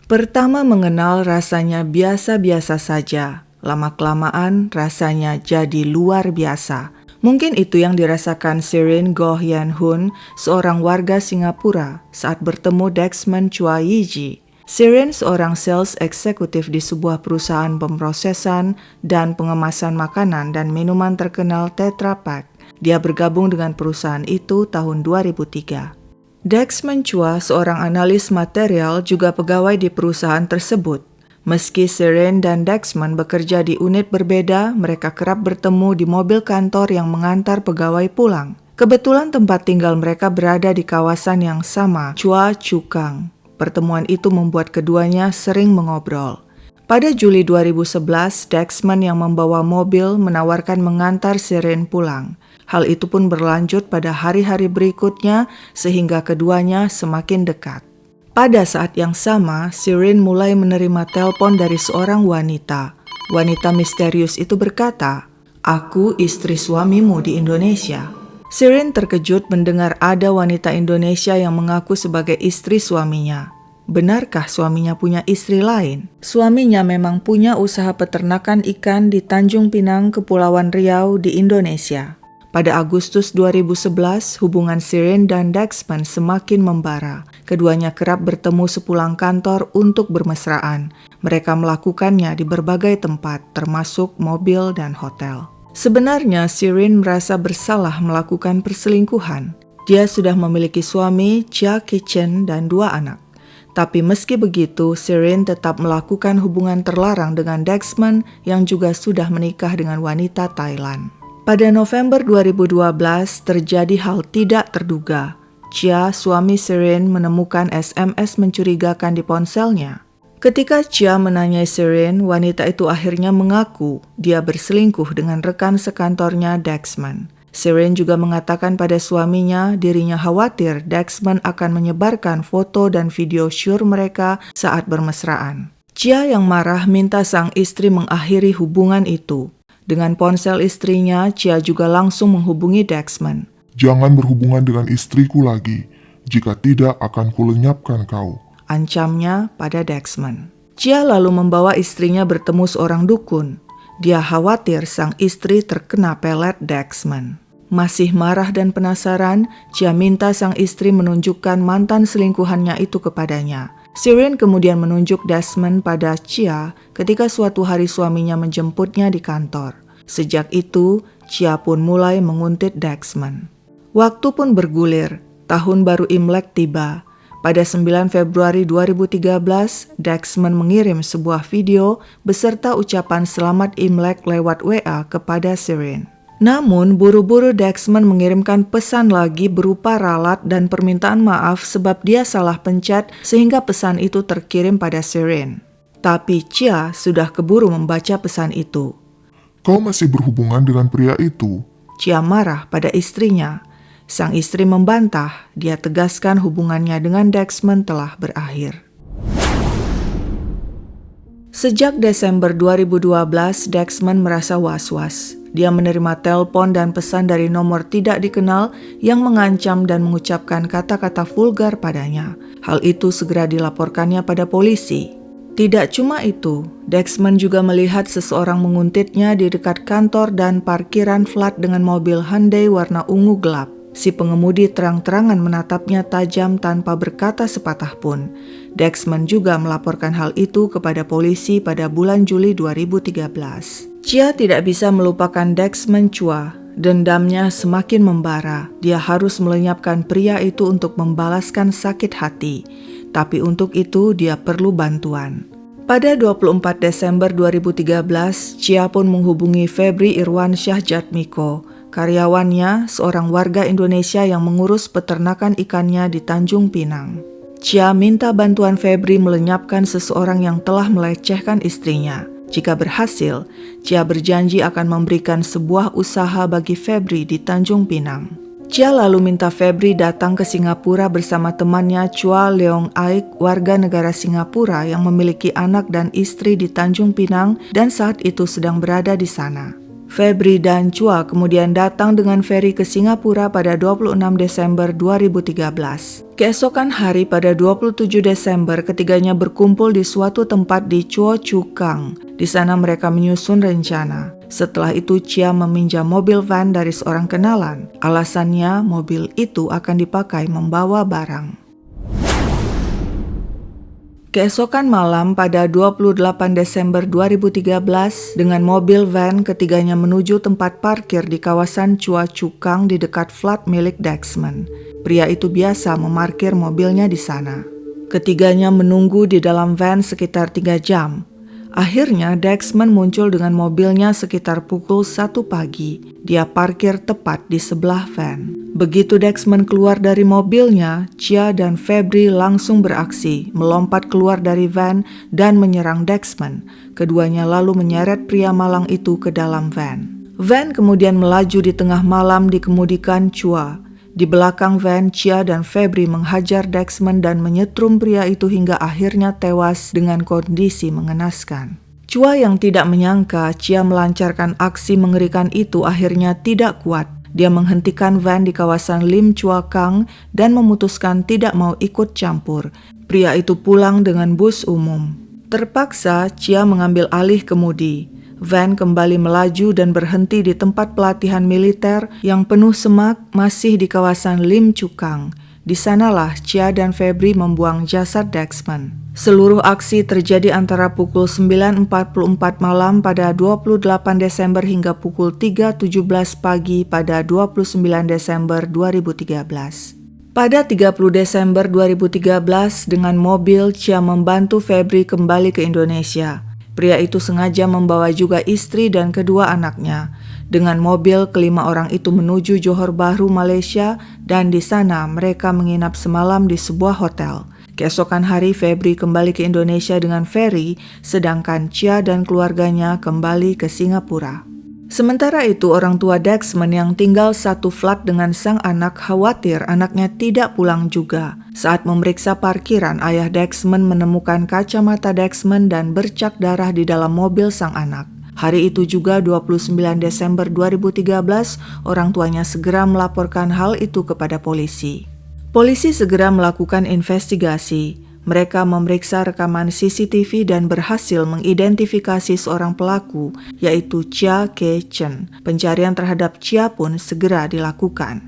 Pertama mengenal rasanya biasa-biasa saja, lama-kelamaan rasanya jadi luar biasa. Mungkin itu yang dirasakan Sirin Goh Yan Hun, seorang warga Singapura, saat bertemu Dexman Chua Yiji. Sirin seorang sales eksekutif di sebuah perusahaan pemrosesan dan pengemasan makanan dan minuman terkenal Tetra Pak. Dia bergabung dengan perusahaan itu tahun 2003. Dexman Chua, seorang analis material, juga pegawai di perusahaan tersebut. Meski Sirin dan Dexman bekerja di unit berbeda, mereka kerap bertemu di mobil kantor yang mengantar pegawai pulang. Kebetulan tempat tinggal mereka berada di kawasan yang sama, Choa Chu Kang. Pertemuan itu membuat keduanya sering mengobrol. Pada Juli 2011, Dexman yang membawa mobil menawarkan mengantar Sirin pulang. Hal itu pun berlanjut pada hari-hari berikutnya sehingga keduanya semakin dekat. Pada saat yang sama, Sirin mulai menerima telepon dari seorang wanita. Wanita misterius itu berkata, "Aku istri suamimu di Indonesia." Sirin terkejut mendengar ada wanita Indonesia yang mengaku sebagai istri suaminya. Benarkah suaminya punya istri lain? Suaminya memang punya usaha peternakan ikan di Tanjung Pinang, Kepulauan Riau di Indonesia. Pada Agustus 2011, hubungan Sirin dan Dexman semakin membara. Keduanya kerap bertemu sepulang kantor untuk bermesraan. Mereka melakukannya di berbagai tempat, termasuk mobil dan hotel. Sebenarnya Sirin merasa bersalah melakukan perselingkuhan. Dia sudah memiliki suami, Chia Ki-chen, dan 2 anak. Tapi meski begitu, Sirin tetap melakukan hubungan terlarang dengan Dexman yang juga sudah menikah dengan wanita Thailand. Pada November 2012 terjadi hal tidak terduga. Chia, suami Sirin, menemukan SMS mencurigakan di ponselnya. Ketika Chia menanyai Sirin, wanita itu akhirnya mengaku dia berselingkuh dengan rekan sekantornya Dexman. Sirin juga mengatakan pada suaminya dirinya khawatir Dexman akan menyebarkan foto dan video syur mereka saat bermesraan. Chia yang marah minta sang istri mengakhiri hubungan itu. Dengan ponsel istrinya, Chia juga langsung menghubungi Dexman. "Jangan berhubungan dengan istriku lagi, jika tidak akan kulenyapkan kau," ancamnya pada Dexman. Chia lalu membawa istrinya bertemu seorang dukun. Dia khawatir sang istri terkena pelet Dexman. Masih marah dan penasaran, Chia minta sang istri menunjukkan mantan selingkuhannya itu kepadanya. Sirin kemudian menunjuk Dexman pada Chia ketika suatu hari suaminya menjemputnya di kantor. Sejak itu, Chia pun mulai menguntit Dexman. Waktu pun bergulir, tahun baru Imlek tiba. Pada 9 Februari 2013, Dexman mengirim sebuah video beserta ucapan selamat Imlek lewat WA kepada Sirin. Namun, buru-buru Dexman mengirimkan pesan lagi berupa ralat dan permintaan maaf sebab dia salah pencet sehingga pesan itu terkirim pada Sirin. Tapi Chia sudah keburu membaca pesan itu. "Kau masih berhubungan dengan pria itu?" Chia marah pada istrinya. Sang istri membantah, dia tegaskan hubungannya dengan Dexman telah berakhir. Sejak Desember 2012, Dexman merasa was-was. Dia menerima telepon dan pesan dari nomor tidak dikenal yang mengancam dan mengucapkan kata-kata vulgar padanya. Hal itu segera dilaporkannya pada polisi. Tidak cuma itu, Dexman juga melihat seseorang menguntitnya di dekat kantor dan parkiran flat dengan mobil Hyundai warna ungu gelap. Si pengemudi terang-terangan menatapnya tajam tanpa berkata sepatah pun. Dexman juga melaporkan hal itu kepada polisi pada bulan Juli 2013. Chia tidak bisa melupakan Dexman Chua. Dendamnya semakin membara. Dia harus melenyapkan pria itu untuk membalaskan sakit hati. Tapi untuk itu dia perlu bantuan. Pada 24 Desember 2013, Chia pun menghubungi Febri Irwansyah Jatmiko, karyawannya, seorang warga Indonesia yang mengurus peternakan ikannya di Tanjung Pinang. Chia minta bantuan Febri melenyapkan seseorang yang telah melecehkan istrinya. Jika berhasil, Chia berjanji akan memberikan sebuah usaha bagi Febri di Tanjung Pinang. Chia lalu minta Febri datang ke Singapura bersama temannya Chua Leong Aik, warga negara Singapura yang memiliki anak dan istri di Tanjung Pinang dan saat itu sedang berada di sana. Febri dan Chua kemudian datang dengan feri ke Singapura pada 26 Desember 2013. Keesokan hari pada 27 Desember ketiganya berkumpul di suatu tempat di Choa Chu Kang. Di sana mereka menyusun rencana. Setelah itu Chia meminjam mobil van dari seorang kenalan. Alasannya mobil itu akan dipakai membawa barang. Keesokan malam pada 28 Desember 2013, dengan mobil van ketiganya menuju tempat parkir di kawasan Choa Chu Kang di dekat flat milik Dexman. Pria itu biasa memarkir mobilnya di sana. Ketiganya menunggu di dalam van sekitar 3 jam. Akhirnya Dexman muncul dengan mobilnya sekitar pukul 1 pagi. Dia parkir tepat di sebelah van. Begitu Dexman keluar dari mobilnya, Chia dan Febri langsung beraksi, melompat keluar dari van dan menyerang Dexman. Keduanya lalu menyeret pria malang itu ke dalam van. Van kemudian melaju di tengah malam dikemudikan Chua. Di belakang van, Chia dan Febri menghajar Dexman dan menyetrum pria itu hingga akhirnya tewas dengan kondisi mengenaskan. Chua yang tidak menyangka Chia melancarkan aksi mengerikan itu akhirnya tidak kuat. Dia menghentikan van di kawasan Lim Chua Kang dan memutuskan tidak mau ikut campur. Pria itu pulang dengan bus umum. Terpaksa, Chia mengambil alih kemudi. Van kembali melaju dan berhenti di tempat pelatihan militer yang penuh semak masih di kawasan Lim Chu Kang. Di sanalah Chia dan Febri membuang jasad Dexman. Seluruh aksi terjadi antara pukul 9.44 malam pada 28 Desember hingga pukul 3.17 pagi pada 29 Desember 2013. Pada 30 Desember 2013, dengan mobil Chia membantu Febri kembali ke Indonesia. Pria itu sengaja membawa juga istri dan kedua anaknya. Dengan mobil, kelima orang itu menuju Johor Bahru, Malaysia, dan di sana mereka menginap semalam di sebuah hotel. Keesokan hari, Febri kembali ke Indonesia dengan feri, sedangkan Chia dan keluarganya kembali ke Singapura. Sementara itu, orang tua Dexman yang tinggal satu flat dengan sang anak khawatir anaknya tidak pulang juga. Saat memeriksa parkiran, ayah Dexman menemukan kacamata Dexman dan bercak darah di dalam mobil sang anak. Hari itu juga 29 Desember 2013, orang tuanya segera melaporkan hal itu kepada polisi. Polisi segera melakukan investigasi. Mereka memeriksa rekaman CCTV dan berhasil mengidentifikasi seorang pelaku, yaitu Chia Kee Chen. Pencarian terhadap Chia pun segera dilakukan.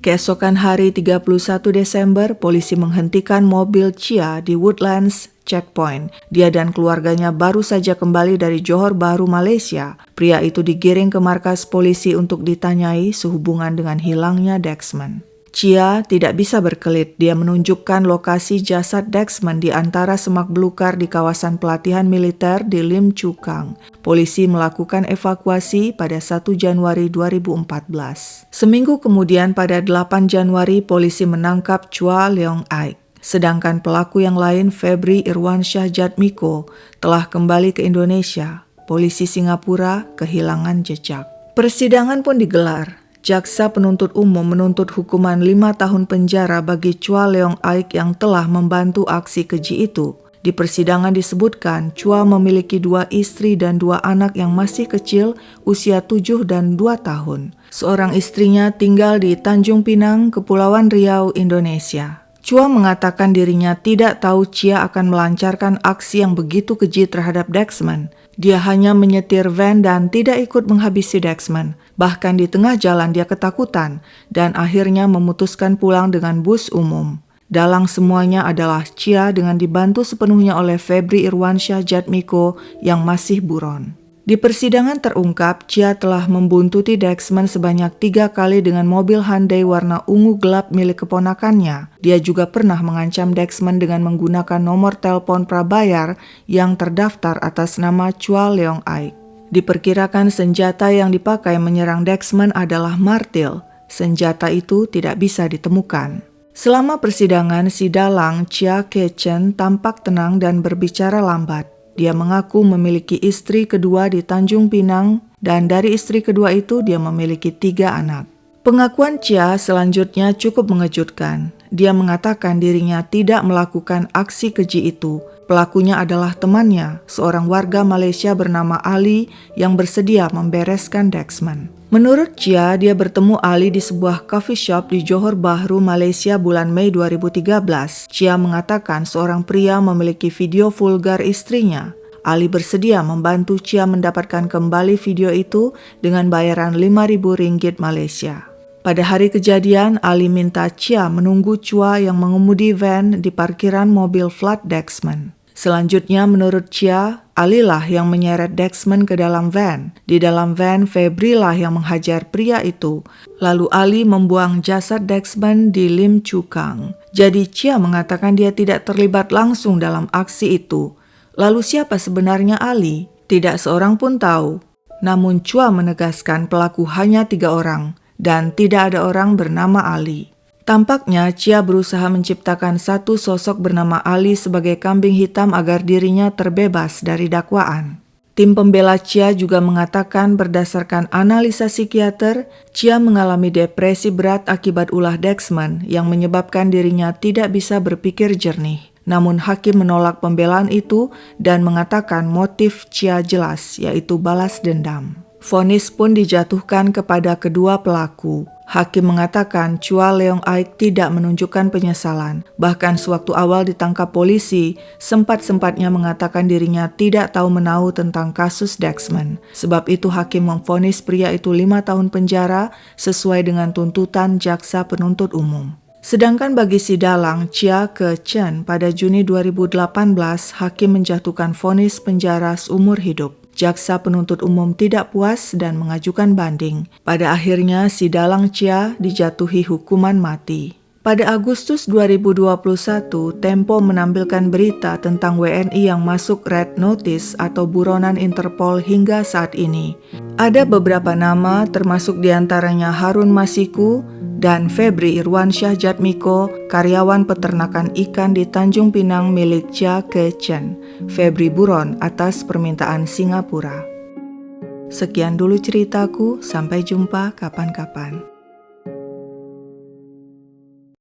Keesokan hari 31 Desember, polisi menghentikan mobil Chia di Woodlands Checkpoint. Dia dan keluarganya baru saja kembali dari Johor Bahru, Malaysia. Pria itu digiring ke markas polisi untuk ditanyai sehubungan dengan hilangnya Dexman. Chia tidak bisa berkelit. Dia menunjukkan lokasi jasad Dexman di antara semak belukar di kawasan pelatihan militer di Lim Chu Kang. Polisi melakukan evakuasi pada 1 Januari 2014. Seminggu kemudian pada 8 Januari polisi menangkap Chua Leong Aik. Sedangkan pelaku yang lain, Febri Irwansyah Jatmiko, telah kembali ke Indonesia. Polisi Singapura kehilangan jejak. Persidangan pun digelar. Jaksa penuntut umum menuntut hukuman 5 tahun penjara bagi Chua Leong Aik yang telah membantu aksi keji itu. Di persidangan disebutkan Chua memiliki 2 istri dan 2 anak yang masih kecil, usia 7 dan 2 tahun. Seorang istrinya tinggal di Tanjung Pinang, Kepulauan Riau, Indonesia. Chua mengatakan dirinya tidak tahu Chia akan melancarkan aksi yang begitu keji terhadap Dexman. Dia hanya menyetir van dan tidak ikut menghabisi Dexman. Bahkan di tengah jalan dia ketakutan dan akhirnya memutuskan pulang dengan bus umum. Dalang semuanya adalah Chia dengan dibantu sepenuhnya oleh Febri Irwansyah Jatmiko yang masih buron. Di persidangan terungkap, Chia telah membuntuti Dexman sebanyak 3 kali dengan mobil Hyundai warna ungu gelap milik keponakannya. Dia juga pernah mengancam Dexman dengan menggunakan nomor telepon prabayar yang terdaftar atas nama Chua Leong Aik. Diperkirakan senjata yang dipakai menyerang Dexman adalah martil. Senjata itu tidak bisa ditemukan. Selama persidangan, si dalang Chia Kee Chen tampak tenang dan berbicara lambat. Dia mengaku memiliki istri kedua di Tanjung Pinang dan dari istri kedua itu dia memiliki 3 anak. Pengakuan Chia selanjutnya cukup mengejutkan. Dia mengatakan dirinya tidak melakukan aksi keji itu. Pelakunya adalah temannya, seorang warga Malaysia bernama Ali yang bersedia membereskan Dexman. Menurut Chia, dia bertemu Ali di sebuah coffee shop di Johor Bahru, Malaysia bulan Mei 2013. Chia mengatakan seorang pria memiliki video vulgar istrinya. Ali bersedia membantu Chia mendapatkan kembali video itu dengan bayaran RM5.000 Malaysia. Pada hari kejadian, Ali minta Chia menunggu Chua yang mengemudi van di parkiran mobil flat Dexman. Selanjutnya, menurut Chia, Ali lah yang menyeret Dexman ke dalam van. Di dalam van, Febri lah yang menghajar pria itu. Lalu Ali membuang jasad Dexman di Lim Chu Kang. Jadi Chia mengatakan dia tidak terlibat langsung dalam aksi itu. Lalu siapa sebenarnya Ali? Tidak seorang pun tahu. Namun Chua menegaskan pelaku hanya 3 orang. Dan tidak ada orang bernama Ali. Tampaknya Chia berusaha menciptakan satu sosok bernama Ali sebagai kambing hitam agar dirinya terbebas dari dakwaan. Tim pembela Chia juga mengatakan berdasarkan analisa psikiater, Chia mengalami depresi berat akibat ulah Dexman yang menyebabkan dirinya tidak bisa berpikir jernih. Namun hakim menolak pembelaan itu dan mengatakan motif Chia jelas, yaitu balas dendam. Vonis pun dijatuhkan kepada kedua pelaku. Hakim mengatakan Chua Leong Aik tidak menunjukkan penyesalan. Bahkan sewaktu awal ditangkap polisi, sempat-sempatnya mengatakan dirinya tidak tahu menahu tentang kasus Dexman. Sebab itu hakim memvonis pria itu 5 tahun penjara sesuai dengan tuntutan jaksa penuntut umum. Sedangkan bagi si dalang Chia Ke Chen pada Juni 2018, hakim menjatuhkan vonis penjara seumur hidup. Jaksa penuntut umum tidak puas dan mengajukan banding. Pada akhirnya si dalang Chia dijatuhi hukuman mati. Pada Agustus 2021, Tempo menampilkan berita tentang WNI yang masuk Red Notice atau buronan Interpol hingga saat ini. Ada beberapa nama termasuk diantaranya Harun Masiku dan Febri Irwansyah Jatmiko, karyawan peternakan ikan di Tanjung Pinang milik Chia Ke Chen. Febri buron atas permintaan Singapura. Sekian dulu ceritaku, sampai jumpa kapan-kapan.